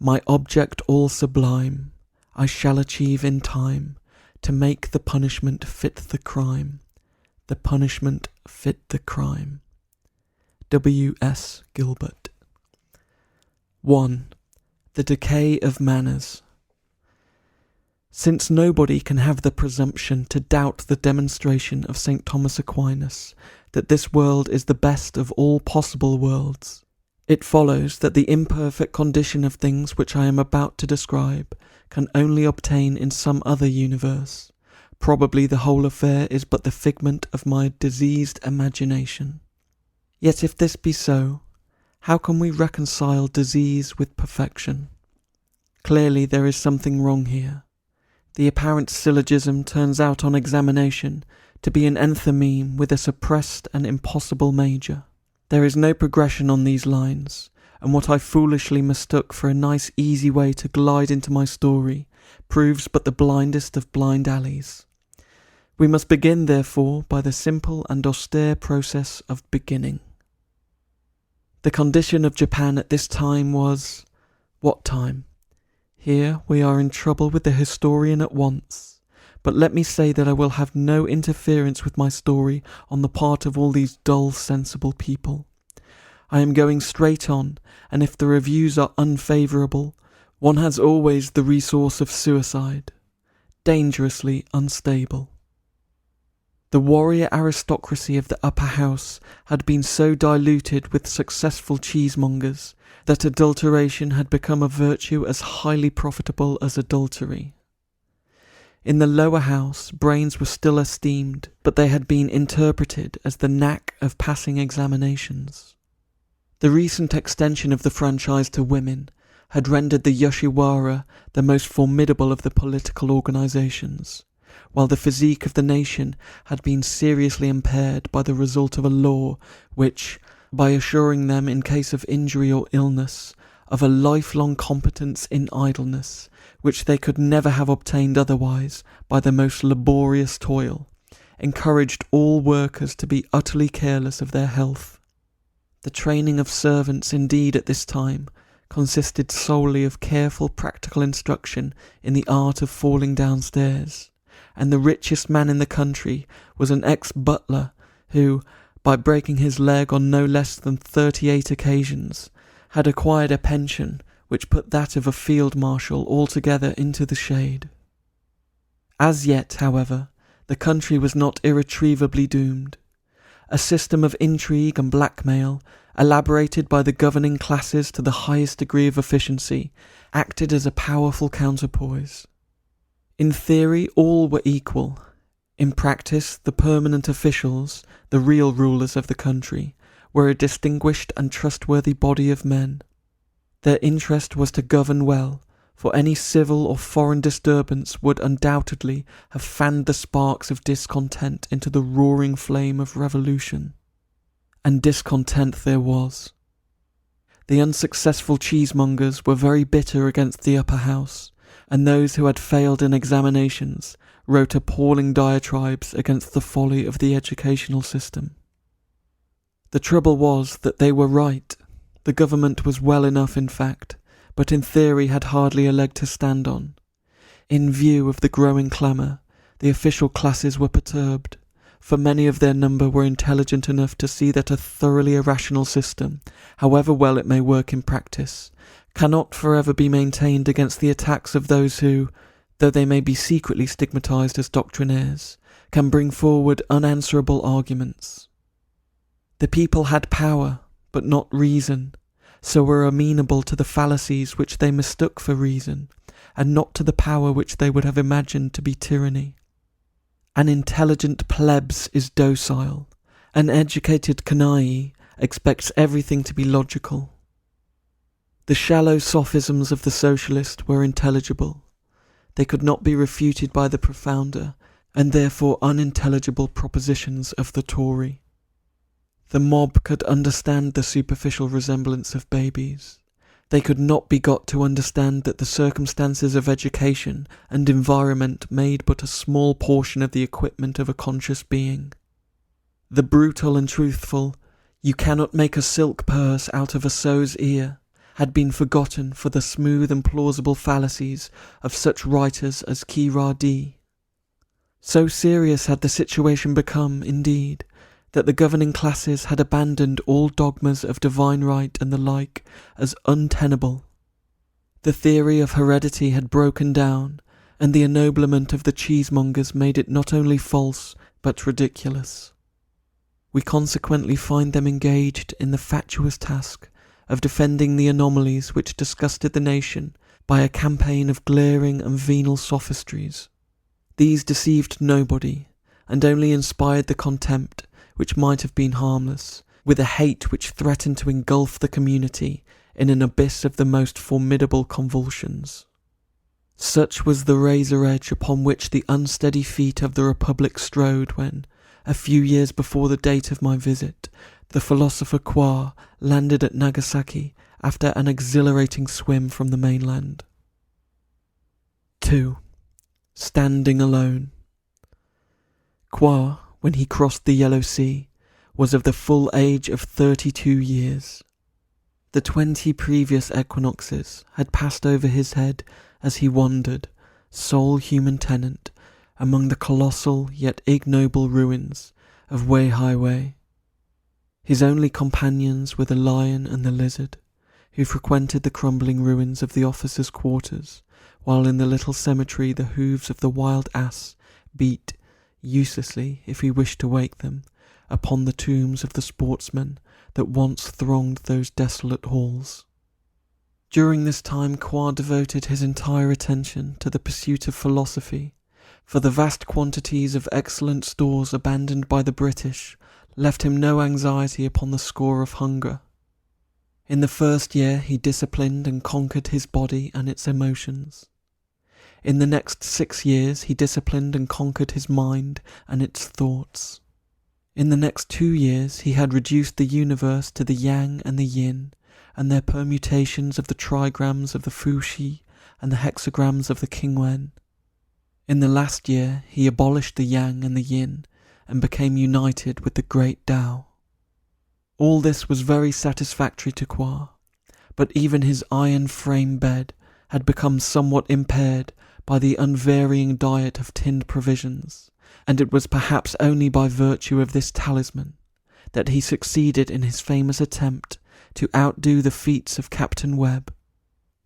My object all sublime I shall achieve in time, to make the punishment fit the crime, the punishment fit the crime. W.S. Gilbert. 1. The decay of manners. Since nobody can have the presumption to doubt the demonstration of St. Thomas Aquinas that this world is the best of all possible worlds, it follows that the imperfect condition of things which I am about to describe can only obtain in some other universe. Probably the whole affair is but the figment of my diseased imagination. Yet if this be so, how can we reconcile disease with perfection? Clearly there is something wrong here. The apparent syllogism turns out on examination to be an enthymeme with a suppressed and impossible major. There is no progression on these lines, and what I foolishly mistook for a nice easy way to glide into my story proves but the blindest of blind alleys. We must begin, therefore, by the simple and austere process of beginning. The condition of Japan at this time was... what time? Here we are in trouble with the historian at once, but let me say that I will have no interference with my story on the part of all these dull, sensible people. I am going straight on, and if the reviews are unfavourable, one has always the resource of suicide, dangerously unstable. The warrior aristocracy of the upper house had been so diluted with successful cheesemongers that adulteration had become a virtue as highly profitable as adultery. In the lower house, brains were still esteemed, but they had been interpreted as the knack of passing examinations. The recent extension of the franchise to women had rendered the Yoshiwara the most formidable of the political organizations, while the physique of the nation had been seriously impaired by the result of a law which, by assuring them in case of injury or illness of a lifelong competence in idleness, which they could never have obtained otherwise by the most laborious toil, encouraged all workers to be utterly careless of their health. The training of servants, indeed, at this time, consisted solely of careful practical instruction in the art of falling downstairs, and the richest man in the country was an ex-butler who, by breaking his leg on no less than 38 occasions, had acquired a pension which put that of a field marshal altogether into the shade. As yet, however, the country was not irretrievably doomed. A system of intrigue and blackmail, elaborated by the governing classes to the highest degree of efficiency, acted as a powerful counterpoise. In theory, all were equal. In practice, the permanent officials, the real rulers of the country, were a distinguished and trustworthy body of men. Their interest was to govern well, for any civil or foreign disturbance would undoubtedly have fanned the sparks of discontent into the roaring flame of revolution. And discontent there was. The unsuccessful cheesemongers were very bitter against the upper house, and those who had failed in examinations wrote appalling diatribes against the folly of the educational system. The trouble was that they were right. The government was well enough, in fact, but in theory had hardly a leg to stand on. In view of the growing clamour, the official classes were perturbed, for many of their number were intelligent enough to see that a thoroughly irrational system, however well it may work in practice, cannot forever be maintained against the attacks of those who, though they may be secretly stigmatized as doctrinaires, can bring forward unanswerable arguments. The people had power, but not reason, so were amenable to the fallacies which they mistook for reason, and not to the power which they would have imagined to be tyranny. An intelligent plebs is docile. An educated canaille expects everything to be logical. The shallow sophisms of the socialist were intelligible. They could not be refuted by the profounder, and therefore unintelligible propositions of the Tory. The mob could understand the superficial resemblance of babies. They could not be got to understand that the circumstances of education and environment made but a small portion of the equipment of a conscious being. The brutal and truthful, "You cannot make a silk purse out of a sow's ear," had been forgotten for the smooth and plausible fallacies of such writers as Qui. So serious had the situation become, indeed, that the governing classes had abandoned all dogmas of divine right and the like as untenable. The theory of heredity had broken down, and the ennoblement of the cheesemongers made it not only false, but ridiculous. We consequently find them engaged in the fatuous task of defending the anomalies which disgusted the nation by a campaign of glaring and venal sophistries. These deceived nobody, and only inspired the contempt, which might have been harmless, with a hate which threatened to engulf the community in an abyss of the most formidable convulsions. Such was the razor edge upon which the unsteady feet of the Republic strode when, a few years before the date of my visit, the philosopher Quoi landed at Nagasaki after an exhilarating swim from the mainland. 2. Standing alone. Quoi, when he crossed the Yellow Sea, was of the full age of 32 years. The 20 previous equinoxes had passed over his head as he wandered, sole human tenant, among the colossal yet ignoble ruins of Wei. His only companions were the lion and the lizard, who frequented the crumbling ruins of the officers' quarters, while in the little cemetery the hooves of the wild ass beat, uselessly if he wished to wake them, upon the tombs of the sportsmen that once thronged those desolate halls. During this time Quoi devoted his entire attention to the pursuit of philosophy, for the vast quantities of excellent stores abandoned by the British left him no anxiety upon the score of hunger. In the first year he disciplined and conquered his body and its emotions. In the next 6 years he disciplined and conquered his mind and its thoughts. In the next 2 years he had reduced the universe to the yang and the yin, and their permutations of the trigrams of the Fuxi and the hexagrams of the Qingwen. In the last year he abolished the yang and the yin, and became united with the great Tao. All this was very satisfactory to Quoi, but even his iron frame bed had become somewhat impaired by the unvarying diet of tinned provisions, and it was perhaps only by virtue of this talisman that he succeeded in his famous attempt to outdo the feats of Captain Webb.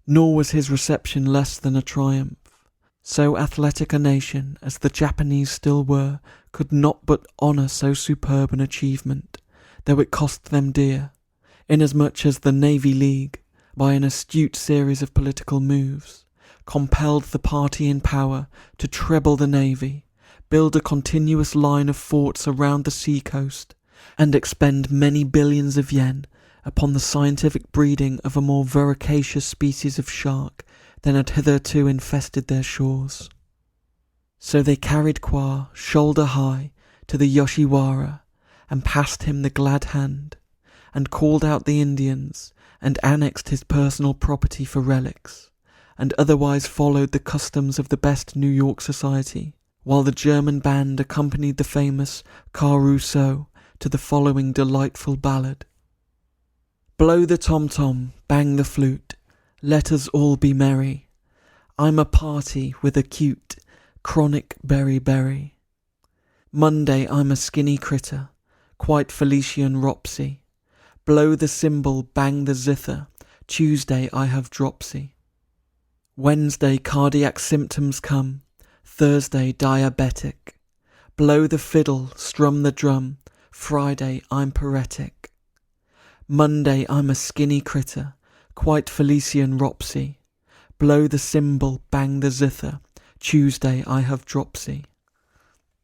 Nor was his reception less than a triumph. So athletic a nation as the Japanese still were could not but honour so superb an achievement, though it cost them dear, inasmuch as the Navy League, by an astute series of political moves, compelled the party in power to treble the navy, build a continuous line of forts around the sea coast, and expend many billions of yen upon the scientific breeding of a more voracious species of shark than had hitherto infested their shores. So they carried Quoi shoulder high to the Yoshiwara, and passed him the glad hand, and called out the Indians, and annexed his personal property for relics, and otherwise followed the customs of the best New York society, while the German band accompanied the famous Carousseau to the following delightful ballad. Blow the tom-tom, bang the flute, let us all be merry. I'm a party with a cute, chronic berry. Monday I'm a skinny critter, quite Felician Ropsy. Blow the cymbal, bang the zither, Tuesday I have dropsy. Wednesday cardiac symptoms come, Thursday diabetic. Blow the fiddle, strum the drum, Friday I'm paretic. Monday I'm a skinny critter, quite Felician Ropsy. Blow the cymbal, bang the zither, Tuesday I have dropsy.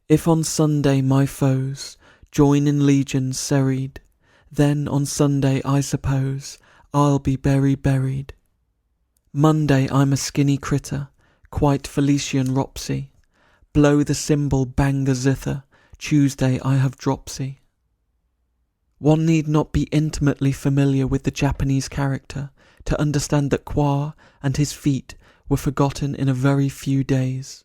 If on Sunday my foes join in legions serried, then on Sunday I suppose I'll be buried. Monday I'm a skinny critter, quite Felician Ropsy. Blow the cymbal, bang the zither, Tuesday I have dropsy. One need not be intimately familiar with the Japanese character to understand that Quoi and his feat were forgotten in a very few days.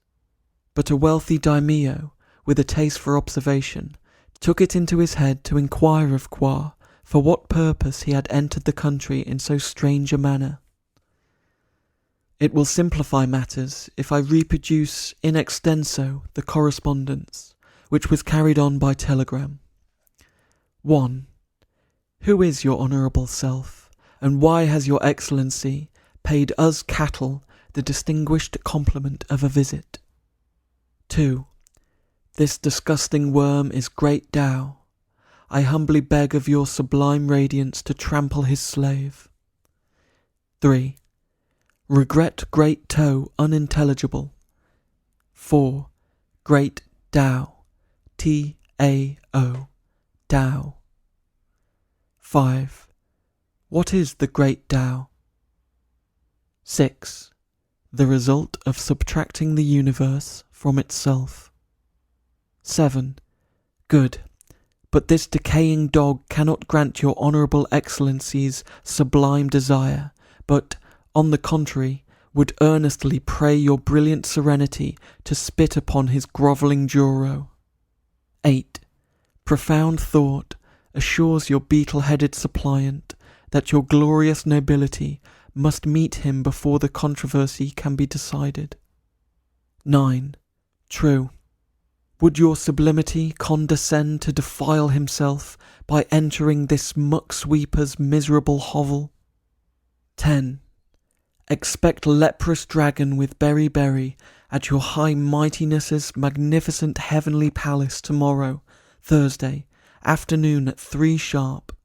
But a wealthy daimyo, with a taste for observation, took it into his head to inquire of Quoi for what purpose he had entered the country in so strange a manner. It will simplify matters if I reproduce in extenso the correspondence, which was carried on by telegram. 1. Who is your honourable self, and why has your Excellency paid us cattle the distinguished compliment of a visit? 2. This disgusting worm is Great Tao. I humbly beg of your sublime radiance to trample his slave. 3. Regret Great Toe unintelligible. 4. Great Tao. T-A-O. Tao. 5. What is the Great Tao? 6. The result of subtracting the universe from itself. 7. Good. But this decaying dog cannot grant your Honourable Excellency's sublime desire, but, on the contrary, would earnestly pray your brilliant serenity to spit upon his grovelling juro. 8. Profound thought assures your beetle-headed suppliant that your glorious nobility must meet him before the controversy can be decided. 9. True. Would your sublimity condescend to defile himself by entering this muck-sweeper's miserable hovel? 10. Expect leprous dragon with berry at your high mightiness's magnificent heavenly palace tomorrow, Thursday, afternoon at 3 sharp.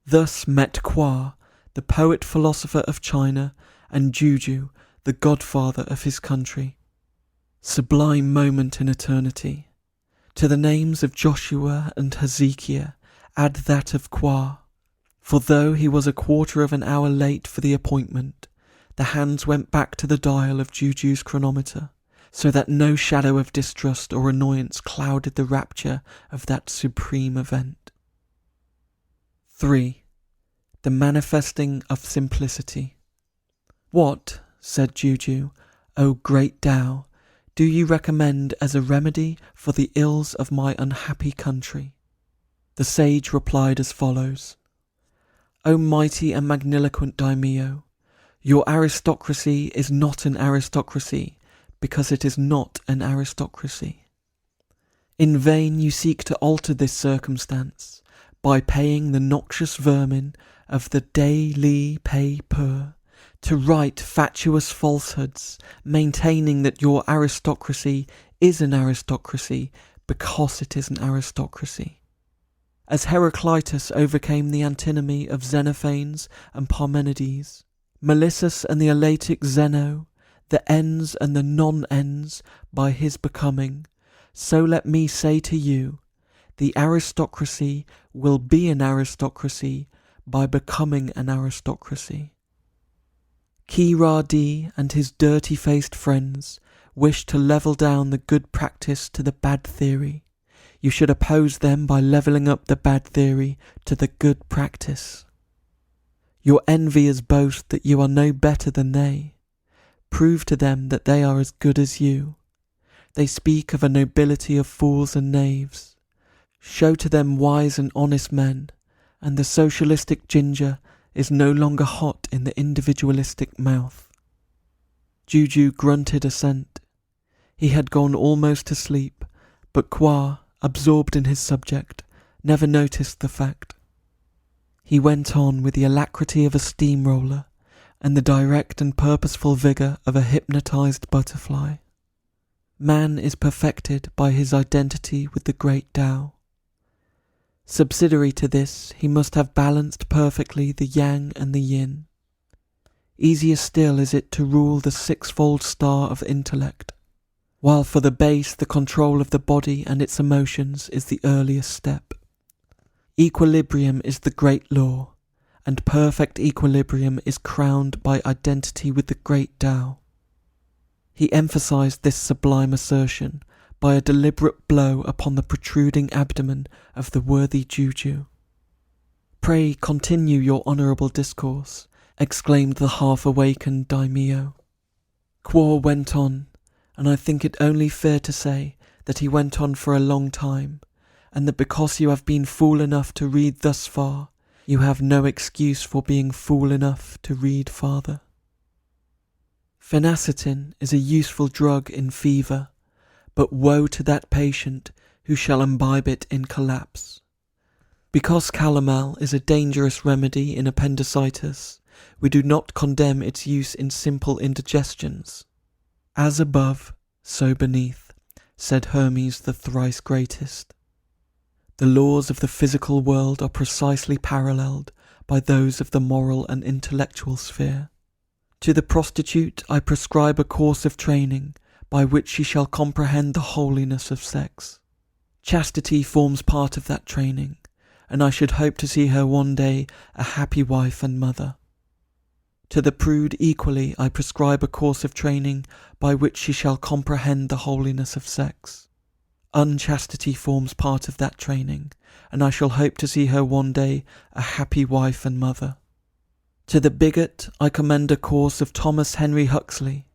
Thus met Quoi, the poet-philosopher of China, and Juju, the godfather of his country. Sublime moment in eternity. To the names of Joshua and Hezekiah add that of Quoi, for though he was a quarter of an hour late for the appointment, the hands went back to the dial of Juju's chronometer, so that no shadow of distrust or annoyance clouded the rapture of that supreme event. 3. The manifesting of simplicity. What, said Juju, O great Tao, do you recommend as a remedy for the ills of my unhappy country? The sage replied as follows. O mighty and magniloquent daimyo, your aristocracy is not an aristocracy because it is not an aristocracy. In vain you seek to alter this circumstance by paying the noxious vermin of the Daily Paper to write fatuous falsehoods, maintaining that your aristocracy is an aristocracy because it is an aristocracy. As Heraclitus overcame the antinomy of Xenophanes and Parmenides, Melissus and the Elatic Zeno, the ends and the non-ends by his becoming, so let me say to you, the aristocracy will be an aristocracy by becoming an aristocracy. Kiradi and his dirty-faced friends wish to level down the good practice to the bad theory. You should oppose them by levelling up the bad theory to the good practice. Your enviers boast that you are no better than they. Prove to them that they are as good as you. They speak of a nobility of fools and knaves. Show to them wise and honest men, and the socialistic ginger is no longer hot in the individualistic mouth. Juju grunted assent. He had gone almost to sleep, but Quoi, absorbed in his subject, never noticed the fact. He went on with the alacrity of a steamroller and the direct and purposeful vigour of a hypnotized butterfly. Man is perfected by his identity with the great Tao. Subsidiary to this, he must have balanced perfectly the yang and the yin. Easier still is it to rule the sixfold star of intellect, while for the base the control of the body and its emotions is the earliest step. Equilibrium is the great law, and perfect equilibrium is crowned by identity with the great Tao. He emphasized this sublime assertion by a deliberate blow upon the protruding abdomen of the worthy Juju. Pray continue your honourable discourse, exclaimed the half-awakened daimyo. Quoi went on, and I think it only fair to say that he went on for a long time, and that because you have been fool enough to read thus far, you have no excuse for being fool enough to read farther. Phenacetin is a useful drug in fever, but woe to that patient who shall imbibe it in collapse. Because calomel is a dangerous remedy in appendicitis, we do not condemn its use in simple indigestions. As above, so beneath, said Hermes the thrice greatest. The laws of the physical world are precisely paralleled by those of the moral and intellectual sphere. To the prostitute I prescribe a course of training by which she shall comprehend the holiness of sex. Chastity forms part of that training, and I should hope to see her one day a happy wife and mother. To the prude equally I prescribe a course of training by which she shall comprehend the holiness of sex. Unchastity forms part of that training, and I shall hope to see her one day a happy wife and mother. To the bigot I commend a course of Thomas Henry Huxley,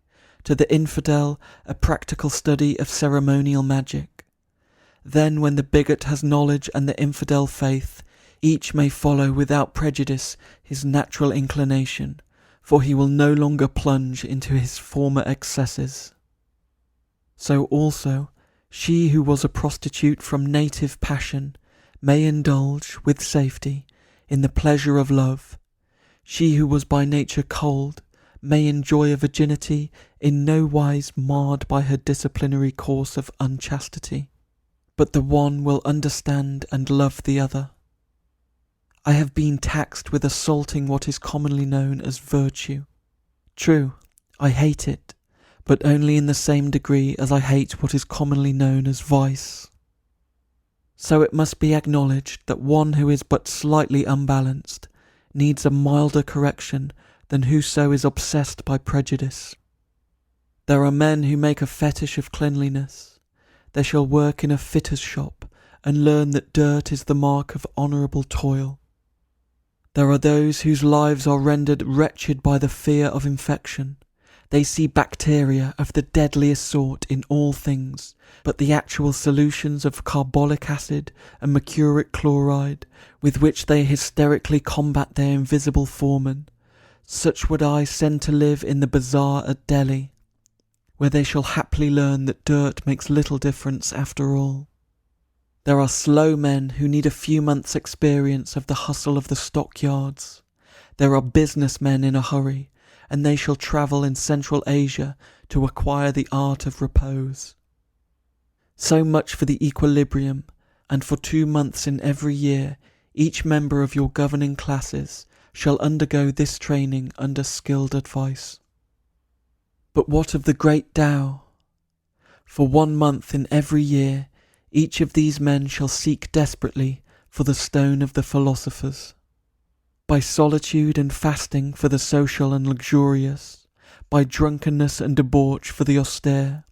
to the infidel a practical study of ceremonial magic. Then when the bigot has knowledge and the infidel faith, each may follow without prejudice his natural inclination, for he will no longer plunge into his former excesses. So also, she who was a prostitute from native passion may indulge, with safety, in the pleasure of love. She who was by nature cold may enjoy a virginity in no wise marred by her disciplinary course of unchastity. But the one will understand and love the other. I have been taxed with assaulting what is commonly known as virtue. True, I hate it, but only in the same degree as I hate what is commonly known as vice. So it must be acknowledged that one who is but slightly unbalanced needs a milder correction than whoso is obsessed by prejudice. There are men who make a fetish of cleanliness. They shall work in a fitter's shop and learn that dirt is the mark of honourable toil. There are those whose lives are rendered wretched by the fear of infection. They see bacteria of the deadliest sort in all things, but the actual solutions of carbolic acid and mercuric chloride with which they hysterically combat their invisible foreman, such would I send to live in the bazaar at Delhi, where they shall haply learn that dirt makes little difference after all. There are slow men who need a few months' experience of the hustle of the stockyards. There are business men in a hurry, and they shall travel in Central Asia to acquire the art of repose. So much for the equilibrium, and for 2 months in every year, each member of your governing classes shall undergo this training under skilled advice. But what of the great Tao? For 1 month in every year, each of these men shall seek desperately for the stone of the philosophers. By solitude and fasting for the social and luxurious, by drunkenness and debauch for the austere,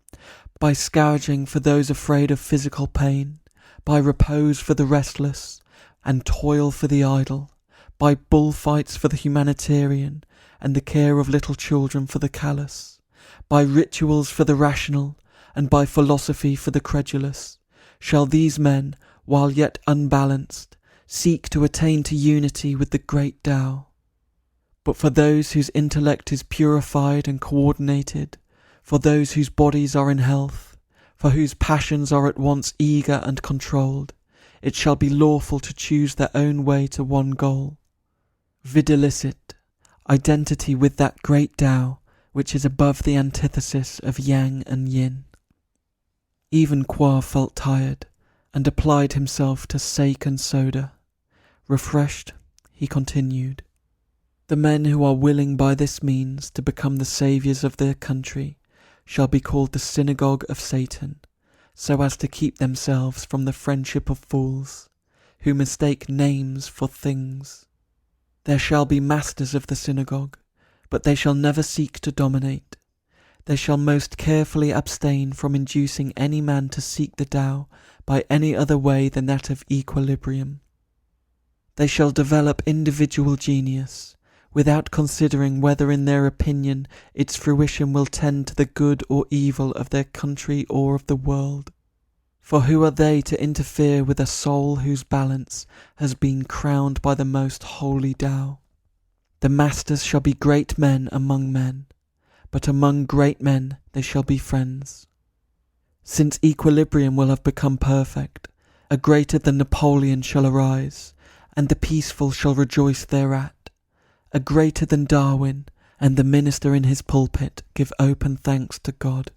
by scourging for those afraid of physical pain, by repose for the restless, and toil for the idle, by bullfights for the humanitarian, and the care of little children for the callous, by rituals for the rational, and by philosophy for the credulous, shall these men, while yet unbalanced, seek to attain to unity with the great Tao. But for those whose intellect is purified and coordinated, for those whose bodies are in health, for whose passions are at once eager and controlled, it shall be lawful to choose their own way to one goal, videlicet, identity with that great Tao which is above the antithesis of yang and yin. Even Quoi felt tired, and applied himself to sake and soda. Refreshed, he continued, "The men who are willing by this means to become the saviours of their country shall be called the Synagogue of Satan, so as to keep themselves from the friendship of fools, who mistake names for things. There shall be masters of the synagogue, but they shall never seek to dominate. They shall most carefully abstain from inducing any man to seek the Tao by any other way than that of equilibrium. They shall develop individual genius, without considering whether in their opinion its fruition will tend to the good or evil of their country or of the world. For who are they to interfere with a soul whose balance has been crowned by the most holy Tao? The masters shall be great men among men, but among great men they shall be friends. Since equilibrium will have become perfect, a greater than Napoleon shall arise, and the peaceful shall rejoice thereat. A greater than Darwin, and the minister in his pulpit give open thanks to God.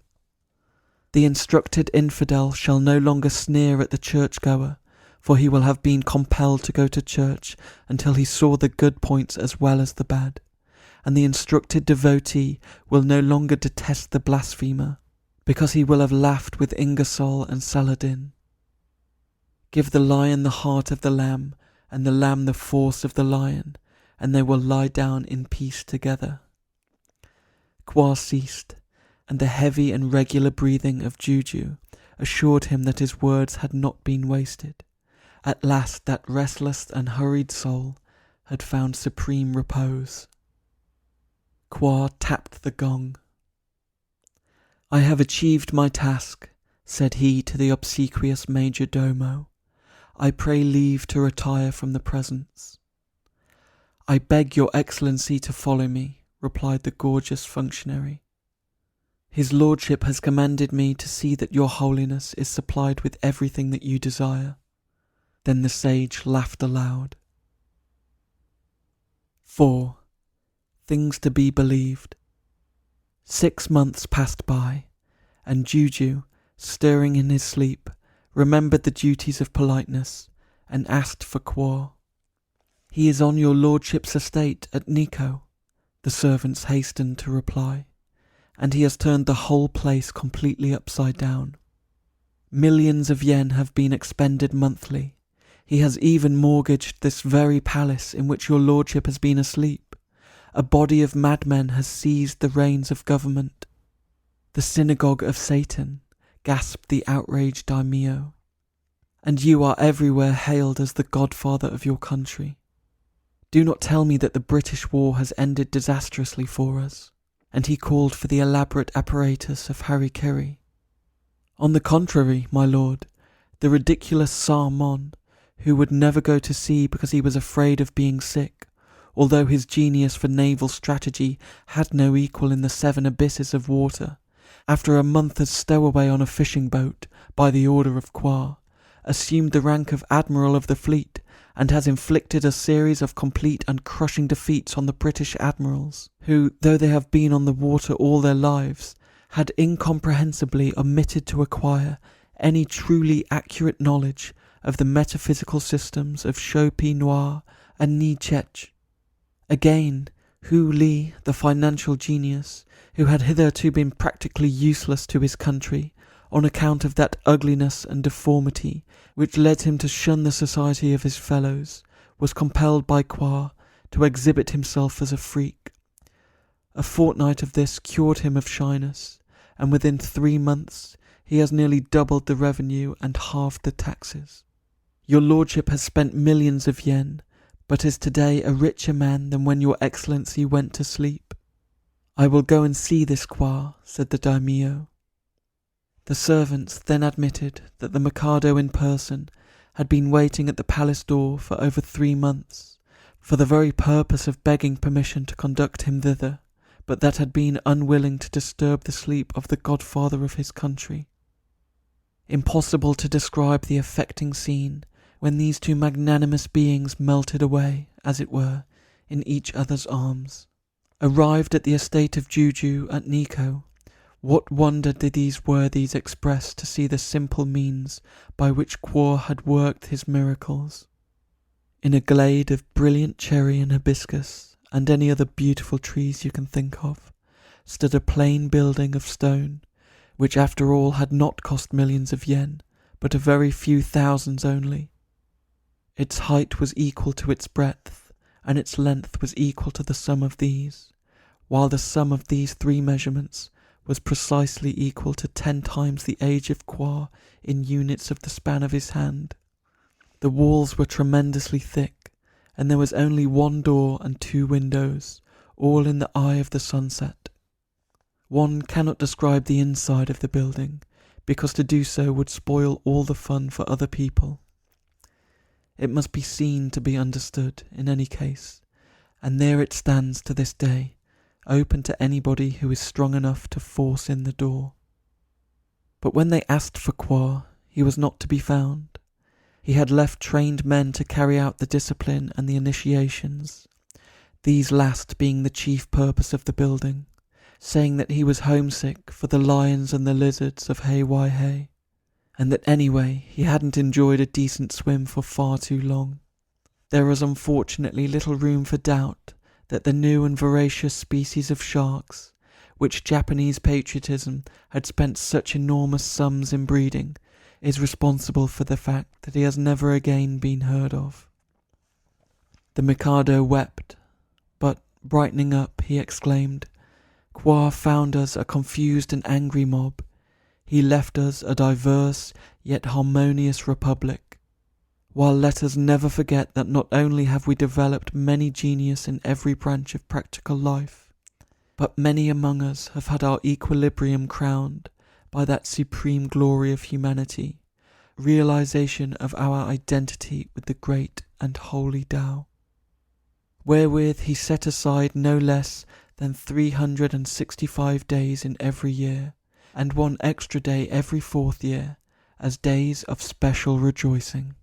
The instructed infidel shall no longer sneer at the churchgoer, for he will have been compelled to go to church until he saw the good points as well as the bad, and the instructed devotee will no longer detest the blasphemer, because he will have laughed with Ingersoll and Saladin. Give the lion the heart of the lamb, and the lamb the force of the lion, and they will lie down in peace together. Quoi ceased, and the heavy and regular breathing of Juju assured him that his words had not been wasted. At last that restless and hurried soul had found supreme repose. Quoi tapped the gong. "I have achieved my task," said he to the obsequious major domo. "I pray leave to retire from the presence." "I beg your excellency to follow me," replied the gorgeous functionary. "His lordship has commanded me to see that your holiness is supplied with everything that you desire." Then the sage laughed aloud. 4. Things to be believed. 6 months passed by, and Juju, stirring in his sleep, remembered the duties of politeness, and asked for Quoi. "He is on your lordship's estate at Nico," the servants hastened to reply, "and he has turned the whole place completely upside down. Millions of yen have been expended monthly. He has even mortgaged this very palace in which your lordship has been asleep. A body of madmen has seized the reins of government." "The synagogue of Satan," gasped the outraged daimyo. "And you are everywhere hailed as the godfather of your country. Do not tell me that the British war has ended disastrously for us." And he called for the elaborate apparatus of harikiri. "On the contrary, my lord, the ridiculous Sarmon, who would never go to sea because he was afraid of being sick, although his genius for naval strategy had no equal in the 7 abysses of water, after a month as stowaway on a fishing boat, by the order of Quoi, assumed the rank of Admiral of the Fleet, and has inflicted a series of complete and crushing defeats on the British admirals, who, though they have been on the water all their lives, had incomprehensibly omitted to acquire any truly accurate knowledge of the metaphysical systems of Chopi Noir and Nietzsche. Again, Hu Li, the financial genius, who had hitherto been practically useless to his country, on account of that ugliness and deformity which led him to shun the society of his fellows, was compelled by Quoi to exhibit himself as a freak. A fortnight of this cured him of shyness, and within 3 months he has nearly doubled the revenue and halved the taxes. Your lordship has spent millions of yen, but is today a richer man than when your excellency went to sleep." "I will go and see this Quoi," said the daimyo. The servants then admitted that the Mikado in person had been waiting at the palace door for over 3 months, for the very purpose of begging permission to conduct him thither, but that had been unwilling to disturb the sleep of the godfather of his country. Impossible to describe the affecting scene when these 2 magnanimous beings melted away, as it were, in each other's arms. Arrived at the estate of Juju at Nico, what wonder did these worthies express to see the simple means by which Quoi had worked his miracles. In a glade of brilliant cherry and hibiscus, and any other beautiful trees you can think of, stood a plain building of stone, which after all had not cost millions of yen, but a very few thousands only. Its height was equal to its breadth, and its length was equal to the sum of these, while the sum of these 3 measurements was precisely equal to 10 times the age of Quoi in units of the span of his hand. The walls were tremendously thick, and there was only 1 door and 2 windows, all in the eye of the sunset. One cannot describe the inside of the building, because to do so would spoil all the fun for other people. It must be seen to be understood in any case, and there it stands to this day, open to anybody who is strong enough to force in the door. But when they asked for Quoi, he was not to be found. He had left trained men to carry out the discipline and the initiations, these last being the chief purpose of the building, saying that he was homesick for the lions and the lizards of Hay, and that anyway he hadn't enjoyed a decent swim for far too long. There was unfortunately little room for doubt that the new and voracious species of sharks, which Japanese patriotism had spent such enormous sums in breeding, is responsible for the fact that he has never again been heard of. The Mikado wept, but, brightening up, he exclaimed, "Quoi found us a confused and angry mob. He left us a diverse yet harmonious republic. While let us never forget that not only have we developed many genius in every branch of practical life, but many among us have had our equilibrium crowned by that supreme glory of humanity, realization of our identity with the great and holy Tao, wherewith he set aside no less than 365 days in every year, and one extra day every 4th year, as days of special rejoicing."